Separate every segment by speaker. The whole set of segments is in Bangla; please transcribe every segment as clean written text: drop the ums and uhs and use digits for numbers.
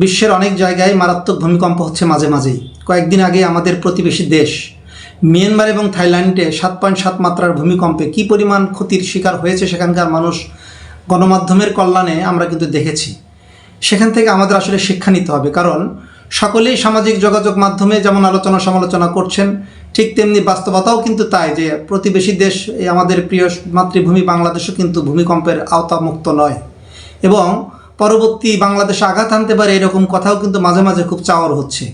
Speaker 1: বিশ্বের অনেক জায়গায় মারাত্মক ভূমিকম্প হচ্ছে মাঝে মাঝেই। কয়েকদিন আগে আমাদের প্রতিবেশী দেশ মিয়ানমার এবং থাইল্যান্ডে 7.7 মাত্রার ভূমিকম্পে কী পরিমাণ ক্ষতির শিকার হয়েছে সেখানকার মানুষ গণমাধ্যমের কল্যাণে আমরা কিন্তু দেখেছি। সেখান থেকে আমাদের আসলে শিক্ষা নিতে হবে, কারণ সকলেই সামাজিক যোগাযোগ মাধ্যমে যেমন আলোচনা সমালোচনা করছেন, ঠিক তেমনি বাস্তবতাও কিন্তু তাই যে প্রতিবেশী দেশ আমাদের প্রিয় মাতৃভূমি বাংলাদেশও কিন্তু ভূমিকম্পের আওতামুক্ত নয়, এবং পরবর্তী বাংলাদেশে আঘাত আনতে পারে এরকম কথাও কিন্তু মাঝে মাঝে খুব চাওয়ার হচ্ছে।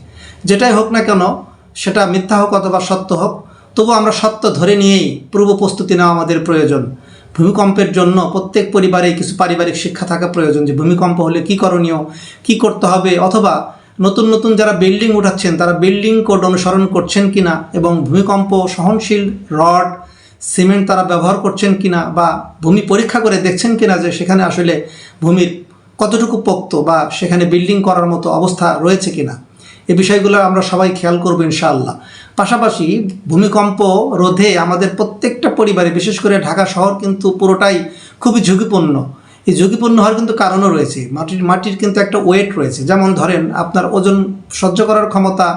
Speaker 1: যেটাই হোক না কেন, সেটা মিথ্যা হোক অথবা সত্য হোক, তবু আমরা সত্য ধরে নিয়েই পূর্ব প্রস্তুতি নেওয়া আমাদের প্রয়োজন। ভূমিকম্পের জন্য প্রত্যেক পরিবারে কিছু পারিবারিক শিক্ষা থাকা প্রয়োজন, যে ভূমিকম্প হলে কী করণীয়, কী করতে হবে, অথবা নতুন নতুন যারা বিল্ডিং উঠাচ্ছেন তারা বিল্ডিং কোড অনুসরণ করছেন কিনা, এবং ভূমিকম্প সহনশীল রড সিমেন্ট তারা ব্যবহার করছেন কিনা, বা ভূমি পরীক্ষা করে দেখছেন কিনা যে সেখানে আসলে ভূমির কতটুকু পোক্ত বা সেখানে বিল্ডিং করার মতো অবস্থা রয়েছে কিনা। এই বিষয়গুলো আমরা সবাই খেয়াল করব ইনশাআল্লাহ। পাশাপাশি ভূমিকম্প রোধে আমাদের প্রত্যেকটা পরিবারে, বিশেষ করে ঢাকা শহর কিন্তু পুরোটাই খুবই ঝুঁকিপূর্ণ। এই ঝুঁকিপূর্ণ হওয়ার কিন্তু কারণও রয়েছে। মাটির কিন্তু একটা ওয়েট রয়েছে। যেমন ধরেন, আপনার ওজন সহ্য করার ক্ষমতা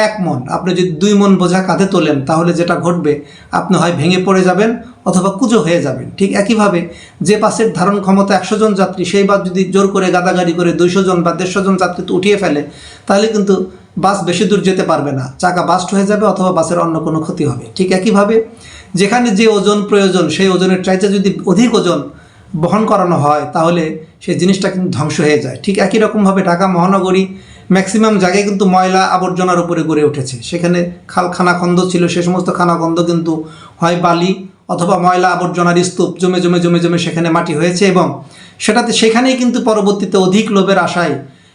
Speaker 1: 1 মন, আপনি যদি 2 মন বোঝা কাঁধে তোলেন তাহলে যেটা ঘটবে, আপনি হয় ভেঙে পড়ে যাবেন অথবা কুঁজো হয়ে যাবেন। ঠিক একইভাবে যে বাসের ধারণ ক্ষমতা 100 জন যাত্রী, সেই বাস যদি জোর করে গাদাগাড়ি করে 200 জন বা 150 জন যাত্রী উঠিয়ে ফেলে, তাহলে কিন্তু বাস বেশি দূর যেতে পারবে না, চাকা বাস্ট হয়ে যাবে অথবা বাসের অন্য কোনো ক্ষতি হবে। ঠিক একইভাবে যেখানে যে ওজন প্রয়োজন, সেই ওজনের চাইতে যদি অধিক ওজন বহন করানো হয় তাহলে সেই জিনিসটা কিন্তু ধ্বংস হয়ে যায়। ঠিক একই রকমভাবে ঢাকা মহানগরী ম্যাক্সিমাম জায়গায় কিন্তু ময়লা আবর্জনার উপরে গড়ে উঠেছে। সেখানে খানাখন্দ ছিল, সে সমস্ত খানাখন্দ কিন্তু হয় বালি অথবা ময়লা আবর্জনার স্তূপ জমে জমে জমে জমে সেখানে মাটি হয়েছে, এবং সেখানেই কিন্তু পরবর্তীতে অধিক লোভের আশায়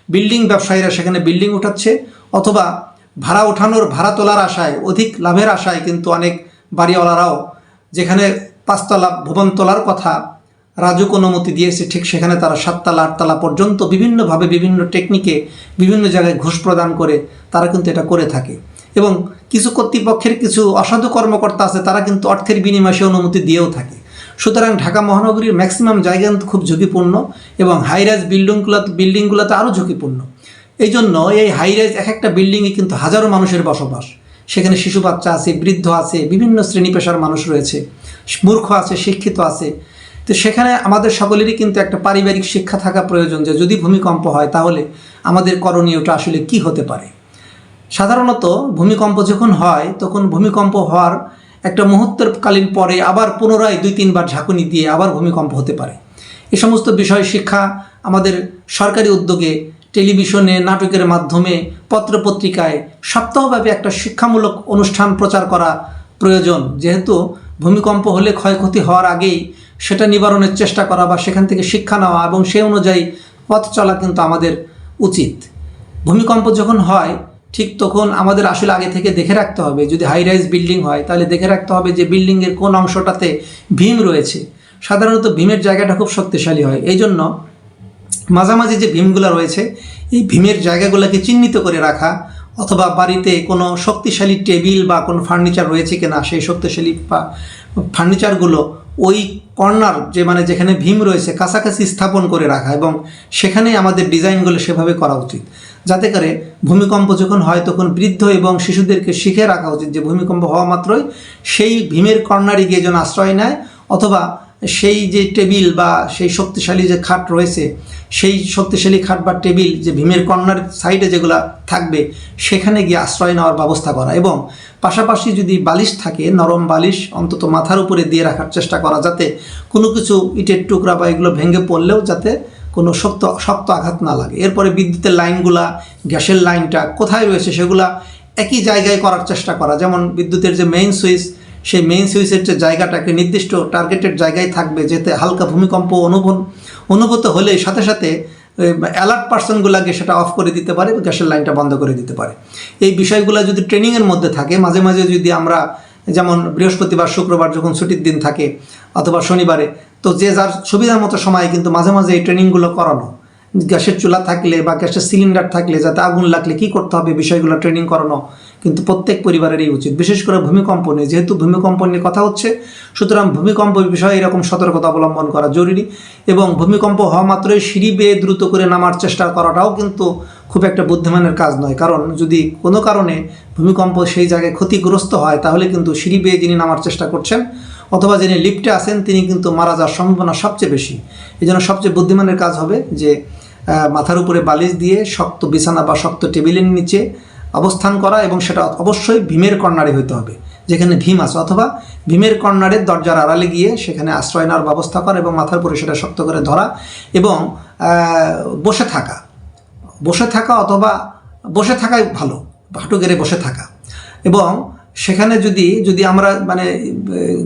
Speaker 1: বিল্ডিং ব্যবসায়ীরা সেখানে বিল্ডিং উঠাচ্ছে, অথবা ভাড়া তোলার আশায়, অধিক লাভের আশায় কিন্তু অনেক বাড়িওয়ালারাও যেখানে 5 তলা ভবন তোলার কথা রাজুক অনুমতি দিয়েছে, ঠিক সেখানে তারা 7 তলা 8 তলা পর্যন্ত বিভিন্নভাবে বিভিন্ন টেকনিকে বিভিন্ন জায়গায় ঘুষ প্রদান করে তারা কিন্তু এটা করে থাকে। এবং কিছু কর্তৃপক্ষের কিছু অসাধু কর্মকর্তা আছে, তারা কিন্তু অর্থের বিনিময়ে সে অনুমতি দিয়েও থাকে। সুতরাং ঢাকা মহানগরীর ম্যাক্সিমাম জায়গা কিন্তু খুব ঝুঁকিপূর্ণ, এবং হাইরাইজ বিল্ডিংগুলোতে আরও ঝুঁকিপূর্ণ। এই জন্য এই হাইরাইজ একটা বিল্ডিংয়ে কিন্তু হাজারো মানুষের বসবাস। সেখানে শিশু বাচ্চা আছে, বৃদ্ধ আছে, বিভিন্ন শ্রেণী পেশার মানুষ রয়েছে, মূর্খ আছে, শিক্ষিত আছে। তো সেখানে আমাদের সকলেরই কিন্তু একটা পারিবারিক শিক্ষা থাকা প্রয়োজন, যে যদি ভূমিকম্প হয় তাহলে আমাদের করণীয়টা আসলে কি হতে পারে। সাধারণত ভূমিকম্প যখন হয় তখন ভূমিকম্প হওয়ার একটা মুহূর্তকালীন পরে আবার পুনরায় 2-3 বার ঝাঁকুনি দিয়ে আবার ভূমিকম্প হতে পারে। এ সমস্ত বিষয় শিক্ষা আমাদের সরকারি উদ্যোগে, টেলিভিশনে, নাটকের মাধ্যমে, পত্রপত্রিকায় সপ্তাহব্যাপী একটা শিক্ষামূলক অনুষ্ঠান প্রচার করা প্রয়োজন। যেহেতু ভূমিকম্প হলে ক্ষয়ক্ষতি হওয়ার আগেই সেটা নিবারণের চেষ্টা করা বা সেখান থেকে শিক্ষা নেওয়া এবং সেই অনুযায়ী পথ চলা কিন্তু আমাদের উচিত। ভূমিকম্প যখন হয় ঠিক তখন আমাদের আসলে আগে থেকে দেখে রাখতে হবে, যদি হাই রাইজ বিল্ডিং হয় তাহলে দেখে রাখতে হবে যে বিল্ডিংয়ের কোন অংশটাতে ভীম রয়েছে। সাধারণত ভীমের জায়গাটা খুব শক্তিশালী হয়, এই জন্য মাঝামাঝি যে ভীমগুলো রয়েছে এই ভীমের জায়গাগুলোকে চিহ্নিত করে রাখা, অথবা বাড়িতে কোনো শক্তিশালী টেবিল বা কোনো ফার্নিচার রয়েছে কিনা, সেই শক্তিশালী ফার্নিচারগুলো ওই কর্নার যেখানে ভীম রয়েছে কাছাকাছি স্থাপন করে রাখা, এবং সেখানেই আমাদের ডিজাইনগুলো সেভাবে করা উচিত, যাতে করে ভূমিকম্প যখন হয় তখন বৃদ্ধ এবং শিশুদেরকে শিখে রাখা উচিত যে ভূমিকম্প হওয়া মাত্রই সেই ভীমের কর্নারে গিয়ে যেন আশ্রয় নেয়, অথবা সেই যে টেবিল বা সেই শক্তিশালী যে খাট রয়েছে, সেই শক্তিশালী খাট বা টেবিল যে ভীমের কর্নার সাইডে যেগুলো থাকবে সেখানে গিয়ে আশ্রয় নেওয়ার ব্যবস্থা করা, এবং পাশাপাশি যদি বালিশ থাকে, নরম বালিশ অন্তত মাথার উপরে দিয়ে রাখার চেষ্টা করা, যাতে কোনো কিছু ইটের টুকরা বা এগুলো ভেঙে পড়লেও যাতে কোনো শক্ত আঘাত না লাগে। এরপরে বিদ্যুতের লাইনগুলা, গ্যাসের লাইনটা কোথায় রয়েছে সেগুলা একই জায়গায় করার চেষ্টা করা। যেমন বিদ্যুতের যে মেইন সুইচ, সেই মেইন সুইচের যে জায়গাটাকে নির্দিষ্ট টার্গেটেড জায়গায় থাকবে, যাতে হালকা ভূমিকম্প অনুভূত হলে সাথে সাথে অ্যালার্ট পার্সনগুলোকে সেটা অফ করে দিতে পারে, গ্যাসের লাইনটা বন্ধ করে দিতে পারে। এই বিষয়গুলো যদি ট্রেনিংয়ের মধ্যে থাকে, মাঝে মাঝে যদি আমরা, যেমন বৃহস্পতিবার শুক্রবার যখন ছুটির দিন থাকে অথবা শনিবারে, তো যে যার সুবিধা মতো সময় কিন্তু মাঝে মাঝে এই ট্রেনিংগুলো করানো, গ্যাসের চুলা থাকলে বা গ্যাসের সিলিন্ডার থাকলে যাতে আগুন লাগলে কী করতে হবে বিষয়গুলো ট্রেনিং করানো, কিন্তু প্রত্যেক পরিবারেরই উচিত, বিশেষ করে ভূমিকম্প নিয়ে, যেহেতু ভূমিকম্প নিয়ে কথা হচ্ছে, সুতরাং ভূমিকম্প বিষয়ে এরকম সতর্কতা অবলম্বন করা জরুরি। এবং ভূমিকম্প হওয়া মাত্রই সিঁড়ি বেয়ে দ্রুত করে নামার চেষ্টা করাটাও কিন্তু খুব একটা বুদ্ধিমানের কাজ নয়, কারণ যদি কোনো কারণে ভূমিকম্প সেই জায়গায় ক্ষতিগ্রস্ত হয় তাহলে কিন্তু সিঁড়ি বেয়ে যিনি নামার চেষ্টা করছেন অথবা যিনি লিফটে আছেন তিনি কিন্তু মারা যাওয়ার সম্ভাবনা সবচেয়ে বেশি। এই জন্য সবচেয়ে বুদ্ধিমানের কাজ হবে যে মাথার উপরে বালিশ দিয়ে শক্ত বিছানা বা শক্ত টেবিলের নিচে অবস্থান করা, এবং সেটা অবশ্যই ভীমের কর্নারে হইতে হবে, যেখানে ভীম আছে, অথবা ভীমের কর্নারের দরজার আড়ালে গিয়ে সেখানে আশ্রয় নেওয়ার ব্যবস্থা করা এবং মাথার উপরে সেটা শক্ত করে ধরা এবং বসে থাকা অথবা বসে থাকাই ভালো, হাঁটু গেড়ে বসে থাকা। এবং সেখানে যদি আমরা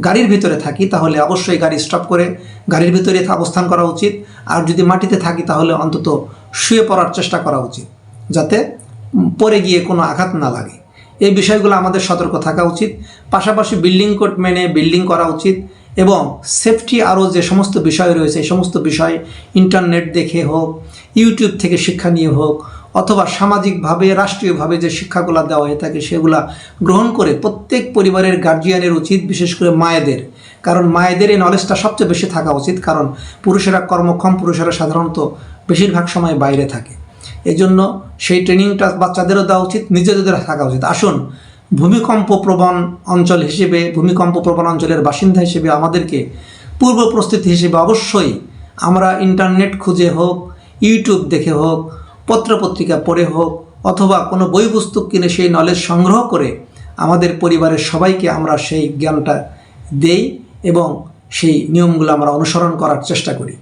Speaker 1: গাড়ির ভিতরে থাকি তাহলে অবশ্যই গাড়ি স্টপ করে গাড়ির ভিতরে অবস্থান করা উচিত। আর যদি মাটিতে থাকি তাহলে অন্তত শুয়ে পড়ার চেষ্টা করা উচিত, যাতে পড়ে গিয়ে কোনো আঘাত না লাগে। এই বিষয়গুলো আমাদের সতর্ক থাকা উচিত। পাশাপাশি বিল্ডিং কোড মেনে বিল্ডিং করা উচিত এবং সেফটি আরও যে সমস্ত বিষয় রয়েছে এই সমস্ত বিষয় ইন্টারনেট দেখে হোক, ইউটিউব থেকে শিক্ষা নিয়ে হোক, অথবা সামাজিকভাবে রাষ্ট্রীয়ভাবে যে শিক্ষাগুলো দেওয়া হয়ে থাকে সেগুলা গ্রহণ করে প্রত্যেক পরিবারের গার্জিয়ানের উচিত, বিশেষ করে মায়েদের, কারণ মায়েদের এই নলেজটা সবচেয়ে বেশি থাকা উচিত, কারণ পুরুষেরা কর্মক্ষম, পুরুষেরা সাধারণত বেশিরভাগ সময় বাইরে থাকে। এই জন্য সেই ট্রেনিংটা বাচ্চাদেরও দেওয়া উচিত, নিজেদের থাকা উচিত। আসুন, ভূমিকম্প প্রবণ অঞ্চল হিসেবে, ভূমিকম্প প্রবণ অঞ্চলের বাসিন্দা হিসেবে আমাদেরকে পূর্ব প্রস্তুতি হিসেবে অবশ্যই আমরা ইন্টারনেট খুঁজে হোক, ইউটিউব দেখে হোক, পত্রপত্রিকা পড়ে হোক, অথবা কোনো বই পুস্তক কিনে সেই নলেজ সংগ্রহ করে আমাদের পরিবারের সবাইকে আমরা সেই জ্ঞানটা দেই এবং সেই নিয়মগুলো আমরা অনুসরণ করার চেষ্টা করি।